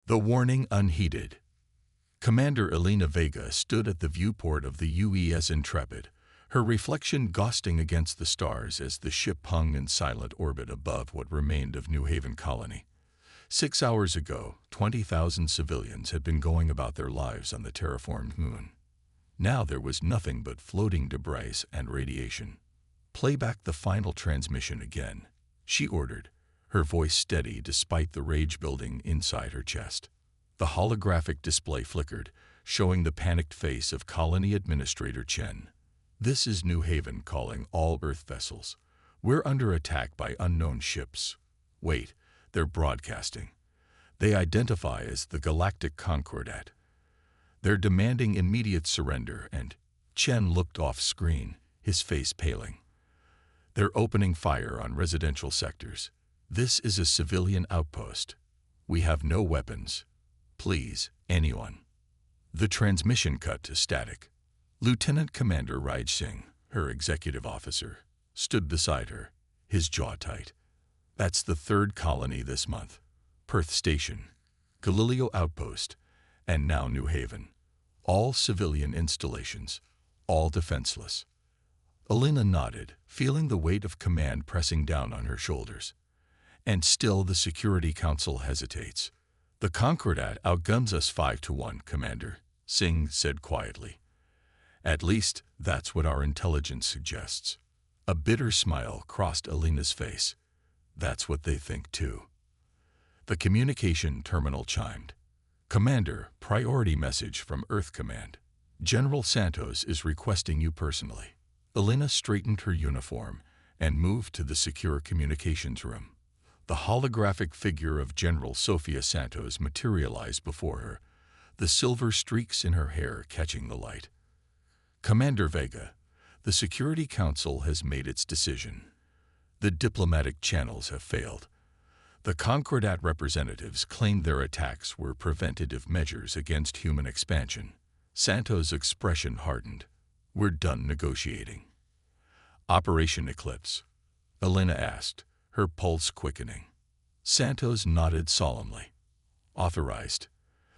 The warning unheeded. Commander Elena Vega stood at the viewport of the UES Intrepid, her reflection ghosting against the stars as the ship hung in silent orbit above what remained of New Haven Colony. 6 hours ago, 20,000 civilians had been going about their lives on the terraformed moon. Now there was nothing but floating debris and radiation. "Play back the final transmission again," she ordered, her voice steady despite the rage building inside her chest. The holographic display flickered, showing the panicked face of Colony Administrator Chen. "This is New Haven calling all Earth vessels. We're under attack by unknown ships." "Wait, they're broadcasting. They identify as the Galactic Concordat. They're demanding immediate surrender and—" Chen looked off screen, his face paling. "They're opening fire on residential sectors. This is a civilian outpost. We have no weapons. Please, anyone." The transmission cut to static. Lieutenant Commander Raj Singh, her executive officer, stood beside her, his jaw tight. "That's the third colony this month. Perth Station, Galileo Outpost, and now New Haven. All civilian installations, all defenseless." Elena nodded, feeling the weight of command pressing down on her shoulders. "And still the Security Council hesitates." "The Concordat outguns us 5-1, Commander," Singh said quietly. "At least, that's what our intelligence suggests." A bitter smile crossed Elena's face. "That's what they think, too." The communication terminal chimed. "Commander, priority message from Earth Command. General Santos is requesting you personally." Elena straightened her uniform and moved to the secure communications room. The holographic figure of General Sofia Santos materialized before her, the silver streaks in her hair catching the light. "Commander Vega, the Security Council has made its decision. The diplomatic channels have failed. The Concordat representatives claimed their attacks were preventative measures against human expansion." Santos' expression hardened. "We're done negotiating." "Operation Eclipse?" Elena asked, her pulse quickening. Santos nodded solemnly. "Authorized.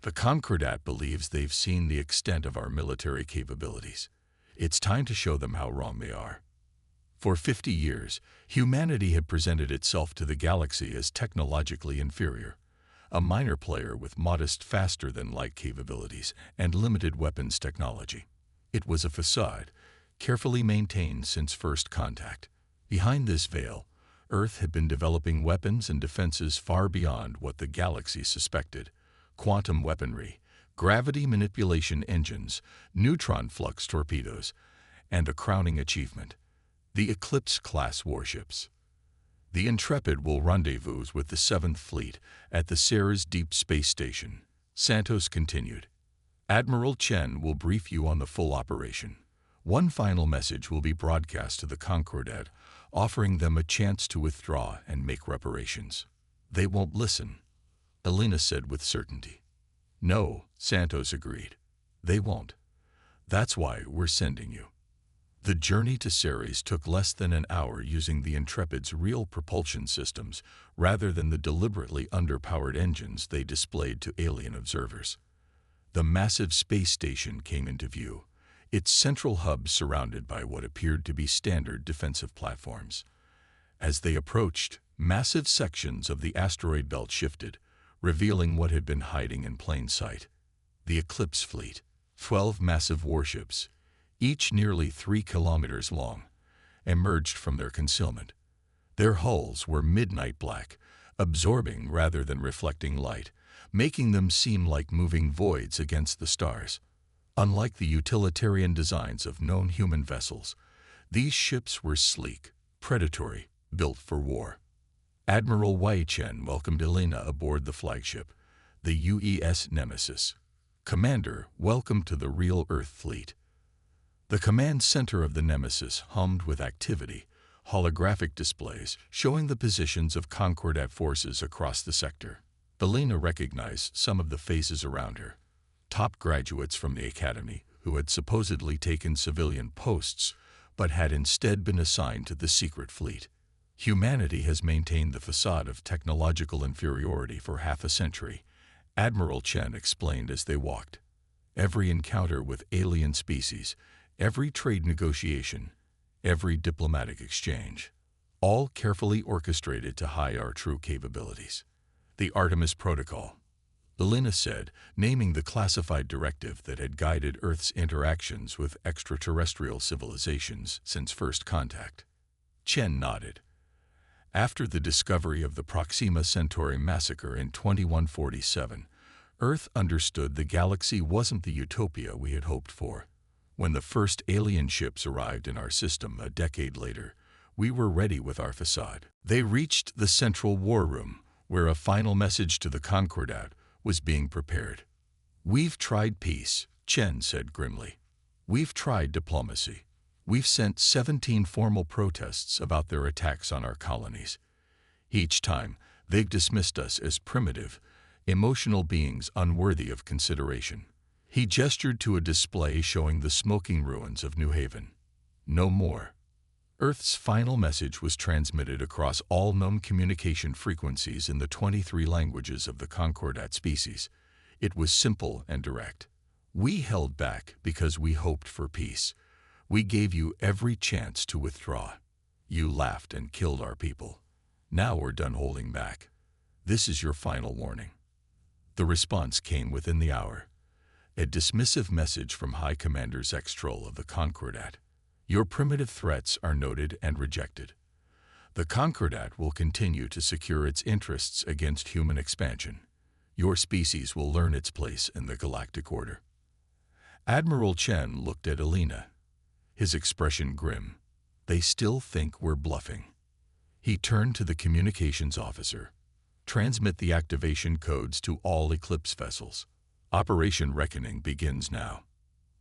The Concordat believes they've seen the extent of our military capabilities. It's time to show them how wrong they are. For 50 years, humanity had presented itself to the galaxy as technologically inferior, a minor player with modest faster-than-light capabilities and limited weapons technology. It was a facade, carefully maintained since first contact. Behind this veil, Earth had been developing weapons and defenses far beyond what the galaxy suspected: quantum weaponry, gravity manipulation engines, neutron flux torpedoes, and a crowning achievement: the Eclipse-class warships. "The Intrepid will rendezvous with the 7th Fleet at the Ceres Deep Space Station," Santos continued. "Admiral Chen will brief you on the full operation. One final message will be broadcast to the Concordat, offering them a chance to withdraw and make reparations." "They won't listen," Elena said with certainty. "No," Santos agreed. "They won't. That's why we're sending you." The journey to Ceres took less than an hour using the Intrepid's real propulsion systems rather than the deliberately underpowered engines they displayed to alien observers. The massive space station came into view, its central hub surrounded by what appeared to be standard defensive platforms. As they approached, massive sections of the asteroid belt shifted, revealing what had been hiding in plain sight. The Eclipse Fleet, 12 massive warships, each nearly 3 kilometers long, emerged from their concealment. Their hulls were midnight black, absorbing rather than reflecting light, making them seem like moving voids against the stars. Unlike the utilitarian designs of known human vessels, these ships were sleek, predatory, built for war. Admiral Wei Chen welcomed Elena aboard the flagship, the UES Nemesis. "Commander, welcome to the real Earth fleet." The command center of the Nemesis hummed with activity, holographic displays showing the positions of Concordat forces across the sector. Elena recognized some of the faces around her. Top graduates from the academy who had supposedly taken civilian posts but had instead been assigned to the secret fleet. Humanity has maintained the facade of technological inferiority for half a century, Admiral Chen explained as they walked. Every encounter with alien species, every trade negotiation, every diplomatic exchange, all carefully orchestrated to hide our true capabilities. The Artemis Protocol, Elena said, naming the classified directive that had guided Earth's interactions with extraterrestrial civilizations since first contact. Chen nodded. After the discovery of the Proxima Centauri massacre in 2147, Earth understood the galaxy wasn't the utopia we had hoped for. When the first alien ships arrived in our system a decade later, we were ready with our facade. They reached the central war room, where a final message to the Concordat was being prepared. "We've tried peace," Chen said grimly. "We've tried diplomacy. We've sent 17 formal protests about their attacks on our colonies. Each time, they've dismissed us as primitive, emotional beings unworthy of consideration." He gestured to a display showing the smoking ruins of New Haven. No more. Earth's final message was transmitted across all known communication frequencies in the 23 languages of the Concordat species. It was simple and direct. "We held back because we hoped for peace. We gave you every chance to withdraw. You laughed and killed our people. Now we're done holding back. This is your final warning." The response came within the hour. A dismissive message from High Commander Zextrol of the Concordat. "Your primitive threats are noted and rejected. The Concordat will continue to secure its interests against human expansion. Your species will learn its place in the galactic order." Admiral Chen looked at Elena, his expression grim. "They still think we're bluffing." He turned to the communications officer. "Transmit the activation codes to all Eclipse vessels. Operation Reckoning begins now."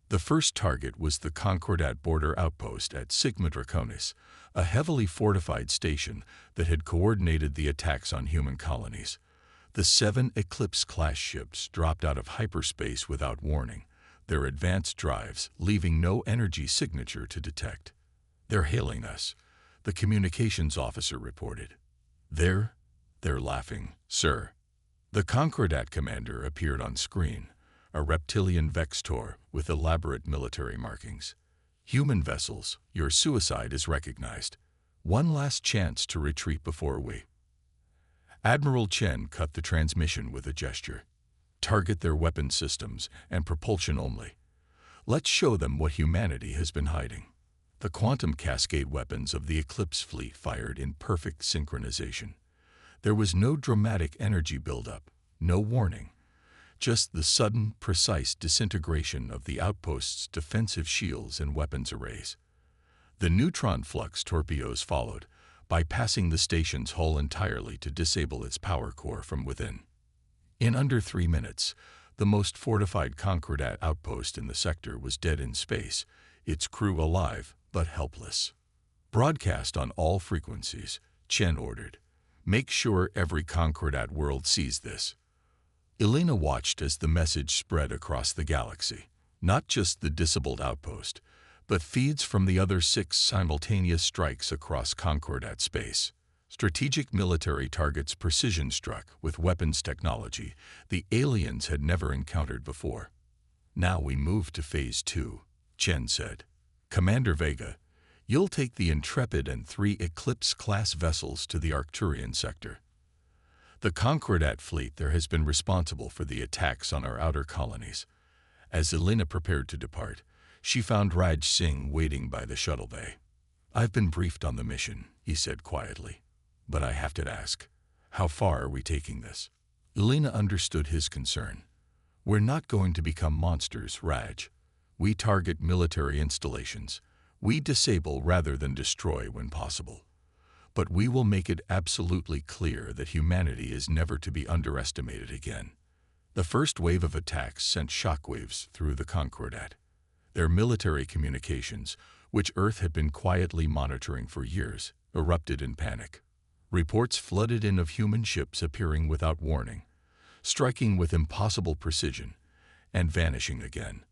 The first target was the Concordat border outpost at Sigma Draconis, a heavily fortified station that had coordinated the attacks on human colonies. The 7 Eclipse-class ships dropped out of hyperspace without warning, their advanced drives leaving no energy signature to detect. "They're hailing us," the communications officer reported. They're laughing, sir." The Concordat commander appeared on screen, a reptilian Vextor with elaborate military markings. "Human vessels, your suicide is recognized. One last chance to retreat before we—" Admiral Chen cut the transmission with a gesture. "Target their weapon systems and propulsion only. Let's show them what humanity has been hiding." The quantum cascade weapons of the Eclipse fleet fired in perfect synchronization. There was no dramatic energy buildup, no warning, just the sudden, precise disintegration of the outpost's defensive shields and weapons arrays. The neutron flux torpedoes followed, bypassing the station's hull entirely to disable its power core from within. In under 3 minutes, the most fortified Concordat outpost in the sector was dead in space, its crew alive but helpless. "Broadcast on all frequencies," Chen ordered. "Make sure every Concordat world sees this." Elena watched as the message spread across the galaxy. Not just the disabled outpost, but feeds from the other 6 simultaneous strikes across Concordat space. Strategic military targets precision-struck with weapons technology the aliens had never encountered before. "Now we move to Phase 2, Chen said. "Commander Vega, you'll take the Intrepid and 3 Eclipse-class vessels to the Arcturian sector. The Concordat fleet there has been responsible for the attacks on our outer colonies." As Elena prepared to depart, she found Raj Singh waiting by the shuttle bay. "I've been briefed on the mission," he said quietly. "But I have to ask, how far are we taking this?" Elena understood his concern. "We're not going to become monsters, Raj. We target military installations. We disable rather than destroy when possible. But we will make it absolutely clear that humanity is never to be underestimated again." The first wave of attacks sent shockwaves through the Concordat. Their military communications, which Earth had been quietly monitoring for years, erupted in panic. Reports flooded in of human ships appearing without warning, striking with impossible precision, and vanishing again.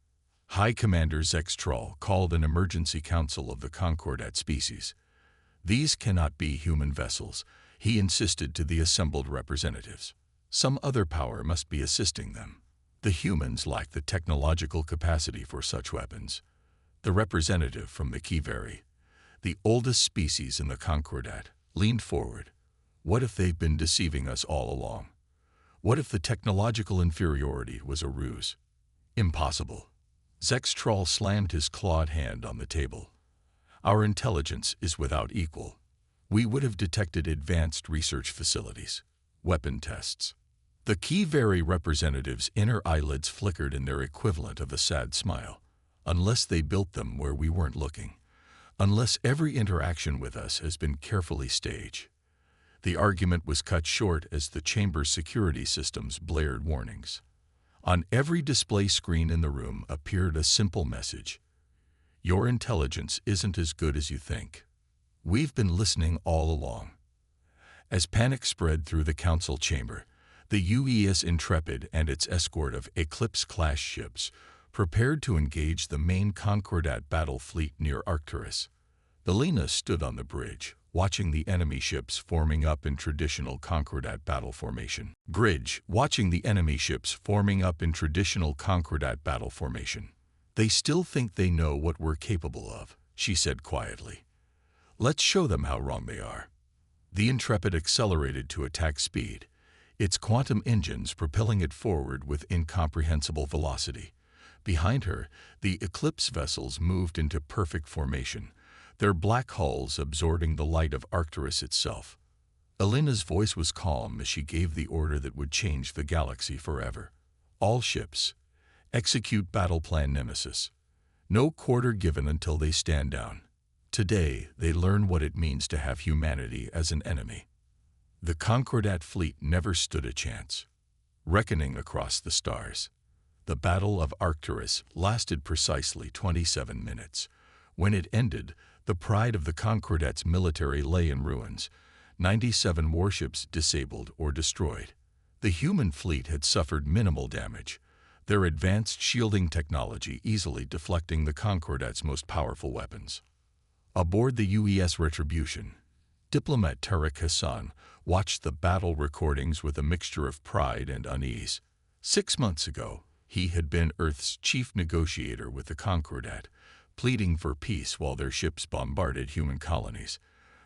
High Commander Zextrol called an emergency council of the Concordat species. "These cannot be human vessels," he insisted to the assembled representatives. Some other power must be assisting them. The humans lack the technological capacity for such weapons. The representative from the Kivari, the oldest species in the Concordat, leaned forward. What if they've been deceiving us all along? What if the technological inferiority was a ruse? Impossible. Zextrol slammed his clawed hand on the table. Our intelligence is without equal. We would have detected advanced research facilities, weapon tests. The Kivari representative's inner eyelids flickered in their equivalent of a sad smile. Unless they built them where we weren't looking. Unless every interaction with us has been carefully staged. The argument was cut short as the chamber's security systems blared warnings. On every display screen in the room appeared a simple message. Your intelligence isn't as good as you think. We've been listening all along. As panic spread through the council chamber, the UES Intrepid and its escort of Eclipse-class ships prepared to engage the main Concordat battle fleet near Arcturus. Elena stood on the bridge, watching the enemy ships forming up in traditional Concordat battle formation. Watching the enemy ships forming up in traditional Concordat battle formation. They still think they know what we're capable of, she said quietly. Let's show them how wrong they are. The Intrepid accelerated to attack speed, its quantum engines propelling it forward with incomprehensible velocity. Behind her, the Eclipse vessels moved into perfect formation, their black hulls absorbing the light of Arcturus itself. Elena's voice was calm as she gave the order that would change the galaxy forever. All ships, execute battle plan Nemesis. No quarter given until they stand down. Today, they learn what it means to have humanity as an enemy. The Concordat fleet never stood a chance. Reckoning across the stars. The Battle of Arcturus lasted precisely 27 minutes. When it ended, the pride of the Concordat's military lay in ruins, 97 warships disabled or destroyed. The human fleet had suffered minimal damage, their advanced shielding technology easily deflecting the Concordat's most powerful weapons. Aboard the UES Retribution, diplomat Tariq Hassan watched the battle recordings with a mixture of pride and unease. 6 months ago, he had been Earth's chief negotiator with the Concordat, pleading for peace while their ships bombarded human colonies.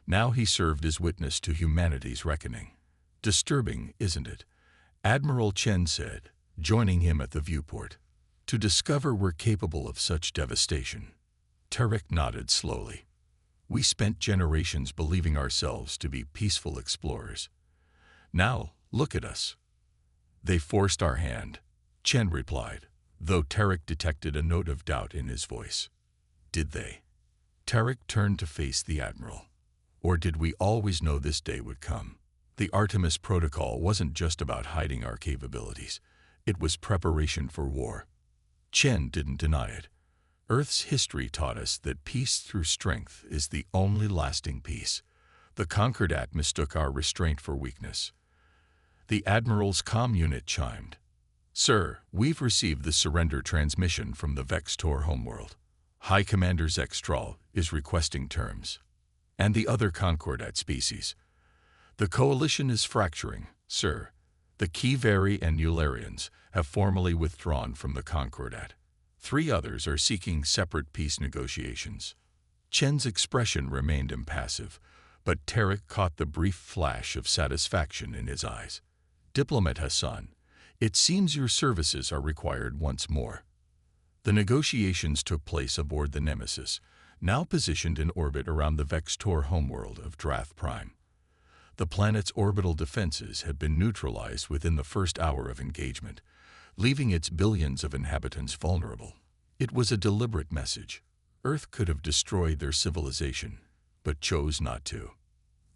Now he served as witness to humanity's reckoning. Disturbing, isn't it? Admiral Chen said, joining him at the viewport. To discover we're capable of such devastation. Tariq nodded slowly. We spent generations believing ourselves to be peaceful explorers. Now, look at us. They forced our hand, Chen replied, though Tariq detected a note of doubt in his voice. Did they? Tariq turned to face the Admiral. Or did we always know this day would come? The Artemis Protocol wasn't just about hiding our capabilities. It was preparation for war. Chen didn't deny it. Earth's history taught us that peace through strength is the only lasting peace. The Concordat mistook our restraint for weakness. The Admiral's comm unit chimed. Sir, we've received the surrender transmission from the Vextor homeworld. High Commander Zextrol is requesting terms. And the other Concordat species. The coalition is fracturing, sir. The Kivari and Eularians have formally withdrawn from the Concordat. 3 others are seeking separate peace negotiations. Chen's expression remained impassive, but Tariq caught the brief flash of satisfaction in his eyes. Diplomat Hassan, it seems your services are required once more. The negotiations took place aboard the Nemesis, now positioned in orbit around the Vextor homeworld of Drath Prime. The planet's orbital defenses had been neutralized within the first hour of engagement, leaving its billions of inhabitants vulnerable. It was a deliberate message. Earth could have destroyed their civilization, but chose not to.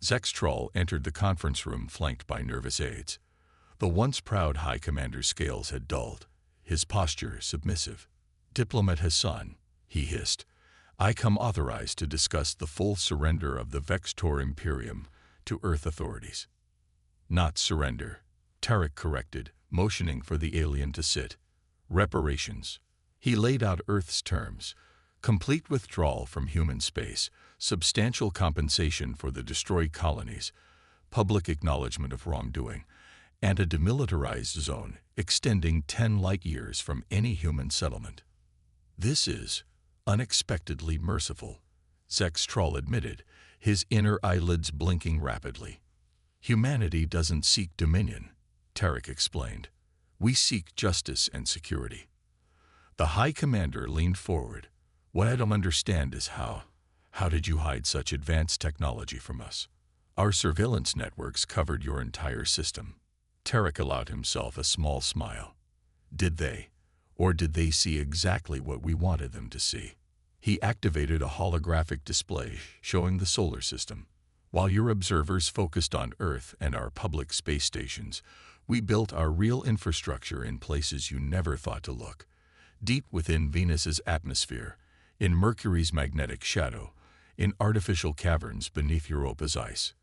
Zextrol entered the conference room flanked by nervous aides. The once proud High Commander's scales had dulled, his posture submissive. Diplomat Hassan, he hissed, I come authorized to discuss the full surrender of the Vextor Imperium to Earth authorities. Not surrender, Tariq corrected, motioning for the alien to sit. Reparations. He laid out Earth's terms. Complete withdrawal from human space, substantial compensation for the destroyed colonies, public acknowledgement of wrongdoing, and a demilitarized zone extending 10 light-years from any human settlement. "This is unexpectedly merciful," Zextrol admitted, his inner eyelids blinking rapidly. "Humanity doesn't seek dominion," Tarek explained. "We seek justice and security." The High Commander leaned forward. "What I don't understand is how did you hide such advanced technology from us? Our surveillance networks covered your entire system." Tarek allowed himself a small smile. "Did they? Or did they see exactly what we wanted them to see?" He activated a holographic display showing the solar system. "While your observers focused on Earth and our public space stations, we built our real infrastructure in places you never thought to look. Deep within Venus's atmosphere, in Mercury's magnetic shadow, in artificial caverns beneath Europa's ice."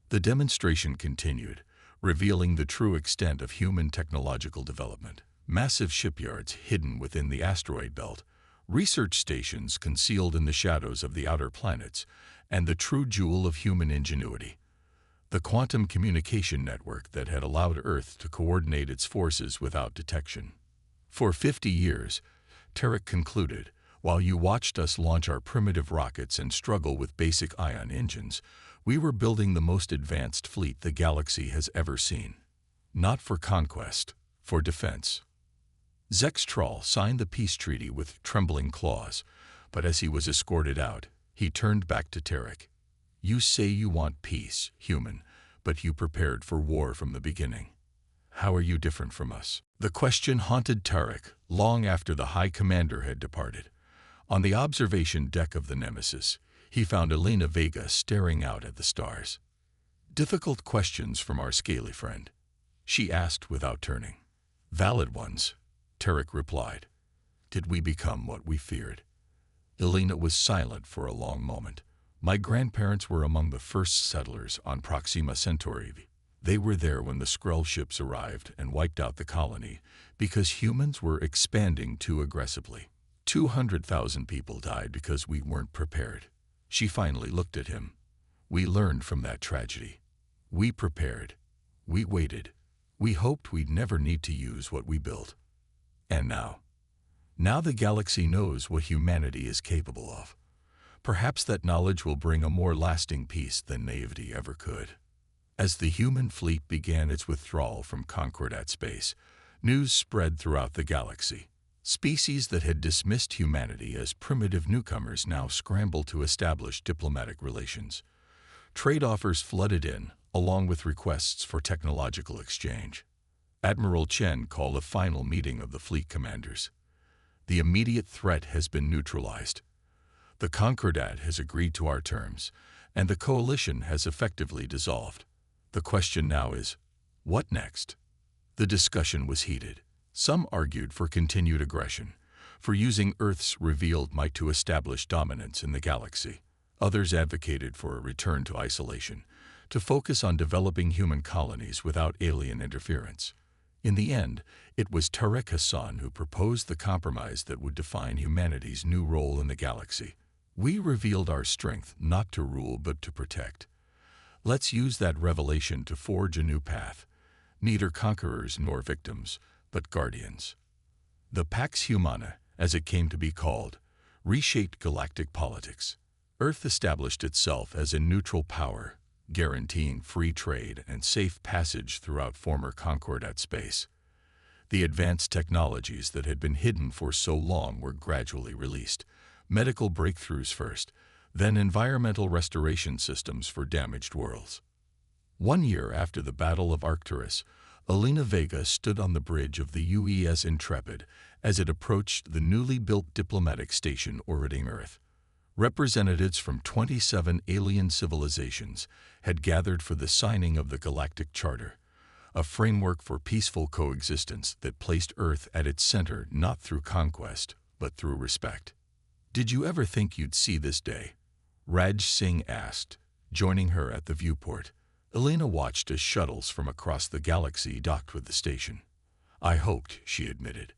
The demonstration continued, revealing the true extent of human technological development. Massive shipyards hidden within the asteroid belt, research stations concealed in the shadows of the outer planets, and the true jewel of human ingenuity, the quantum communication network that had allowed Earth to coordinate its forces without detection. "For 50 years, Tarek concluded, while you watched us launch our primitive rockets and struggle with basic ion engines, we were building the most advanced fleet the galaxy has ever seen. Not for conquest, for defense." Zextrol signed the peace treaty with trembling claws, but as he was escorted out, he turned back to Tarek. "You say you want peace, human, but you prepared for war from the beginning. How are you different from us?" The question haunted Tarek long after the High Commander had departed. On the observation deck of the Nemesis, he found Elena Vega staring out at the stars. "Difficult questions from our scaly friend," she asked without turning. "Valid ones," Tarek replied. "Did we become what we feared?" Elena was silent for a long moment. "My grandparents were among the first settlers on Proxima Centauri. They were there when the Skrull ships arrived and wiped out the colony because humans were expanding too aggressively. 200,000 people died because we weren't prepared." She finally looked at him. "We learned from that tragedy. We prepared. We waited. We hoped we'd never need to use what we built. And now? Now the galaxy knows what humanity is capable of. Perhaps that knowledge will bring a more lasting peace than naivety ever could." As the human fleet began its withdrawal from Concordat space, news spread throughout the galaxy. Species that had dismissed humanity as primitive newcomers now scrambled to establish diplomatic relations. Trade offers flooded in, along with requests for technological exchange. Admiral Chen called a final meeting of the fleet commanders. "The immediate threat has been neutralized. The Concordat has agreed to our terms, and the coalition has effectively dissolved. The question now is, what next?" The discussion was heated. Some argued for continued aggression, for using Earth's revealed might to establish dominance in the galaxy. Others advocated for a return to isolation, to focus on developing human colonies without alien interference. In the end, it was Tarek Hassan who proposed the compromise that would define humanity's new role in the galaxy. "We revealed our strength not to rule but to protect. Let's use that revelation to forge a new path, neither conquerors nor victims, but guardians." The Pax Humana, as it came to be called, reshaped galactic politics. Earth established itself as a neutral power, guaranteeing free trade and safe passage throughout former Concordat space. The advanced technologies that had been hidden for so long were gradually released. Medical breakthroughs first, then environmental restoration systems for damaged worlds. 1 year after the Battle of Arcturus, Elena Vega stood on the bridge of the UES Intrepid as it approached the newly built diplomatic station orbiting Earth. Representatives from 27 alien civilizations had gathered for the signing of the Galactic Charter, a framework for peaceful coexistence that placed Earth at its center not through conquest, but through respect. "Did you ever think you'd see this day?" Raj Singh asked, joining her at the viewport. Elena watched as shuttles from across the galaxy docked with the station. "I hoped," she admitted,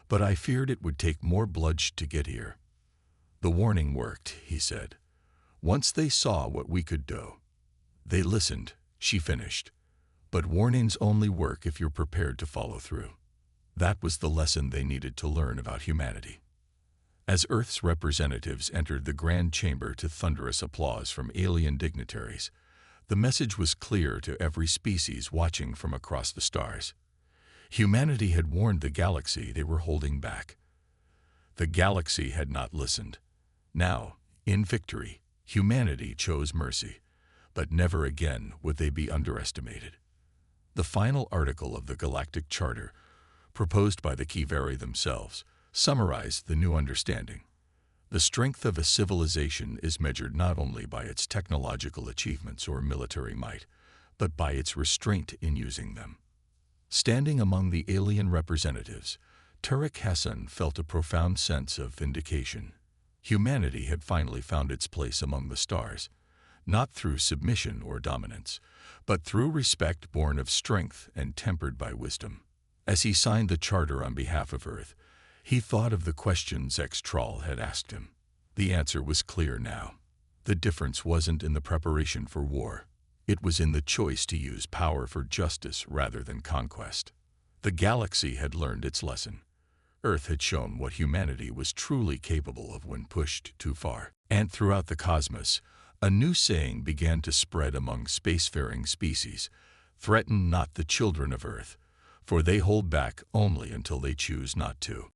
"but I feared it would take more bloodshed to get here." "The warning worked," he said. "Once they saw what we could do." "They listened," she finished. But warnings only work if you're prepared to follow through. That was the lesson they needed to learn about humanity. As Earth's representatives entered the grand chamber to thunderous applause from alien dignitaries, the message was clear to every species watching from across the stars. Humanity had warned the galaxy they were holding back. The galaxy had not listened. Now, in victory, humanity chose mercy, but never again would they be underestimated. The final article of the Galactic Charter, proposed by the Kivari themselves, summarized the new understanding. The strength of a civilization is measured not only by its technological achievements or military might, but by its restraint in using them. Standing among the alien representatives, Turek Hassan felt a profound sense of vindication. Humanity had finally found its place among the stars, not through submission or dominance, but through respect born of strength and tempered by wisdom. As he signed the charter on behalf of Earth, he thought of the questions X-Troll had asked him. The answer was clear now. The difference wasn't in the preparation for war. It was in the choice to use power for justice rather than conquest. The galaxy had learned its lesson. Earth had shown what humanity was truly capable of when pushed too far. And throughout the cosmos, a new saying began to spread among spacefaring species: "Threaten not the children of Earth, for they hold back only until they choose not to."